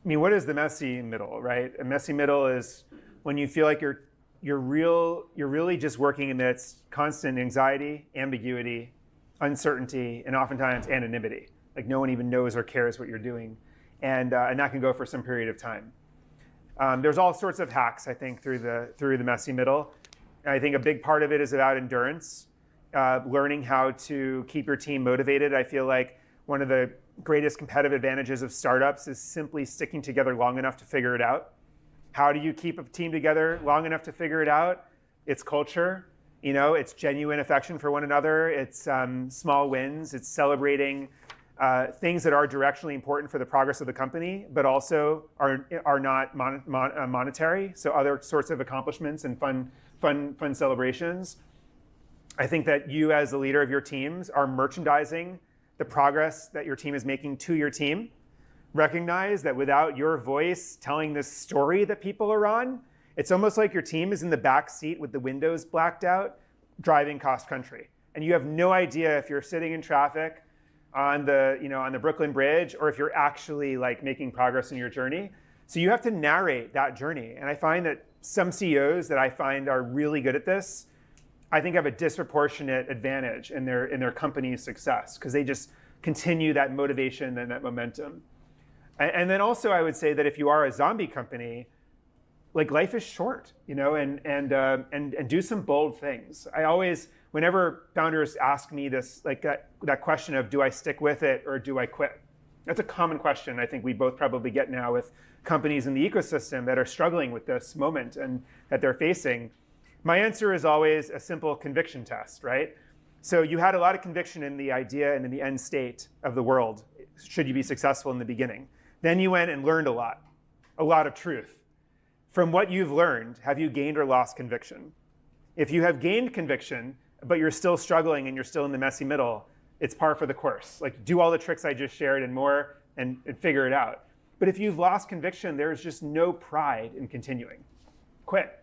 I mean, what is the messy middle, right? A messy middle is when you feel like you're really just working amidst constant anxiety, ambiguity, uncertainty, and oftentimes anonymity. Like no one even knows or cares what you're doing, and that can go for some period of time. There's all sorts of hacks, I think, through the messy middle. And I think a big part of it is about endurance, learning how to keep your team motivated. I feel like one of the greatest competitive advantages of startups is simply sticking together long enough to figure it out. How do you keep a team together long enough to figure it out? It's culture, it's genuine affection for one another. It's small wins. It's celebrating things that are directionally important for the progress of the company, but also are not monetary. So other sorts of accomplishments and fun celebrations. I think that you as the leader of your teams are merchandising the progress that your team is making to your team. Recognize that without your voice telling this story that people are on, it's almost like your team is in the back seat with the windows blacked out, driving cross country. And you have no idea if you're sitting in traffic on the Brooklyn Bridge or if you're actually like making progress in your journey. So you have to narrate that journey. And I find that some CEOs that I find are really good at this, I think have a disproportionate advantage in their company's success because they just continue that motivation and that momentum. And then also I would say that if you are a zombie company, like life is short, and do some bold things. I always, whenever founders ask me this, like that question of do I stick with it or do I quit? That's a common question I think we both probably get now with companies in the ecosystem that are struggling with this moment and that they're facing. My answer is always a simple conviction test, right? So you had a lot of conviction in the idea and in the end state of the world, should you be successful in the beginning. Then you went and learned a lot of truth. From what you've learned, have you gained or lost conviction? If you have gained conviction, but you're still struggling and you're still in the messy middle, it's par for the course. Like do all the tricks I just shared and more and figure it out. But if you've lost conviction, there's just no pride in continuing. Quit.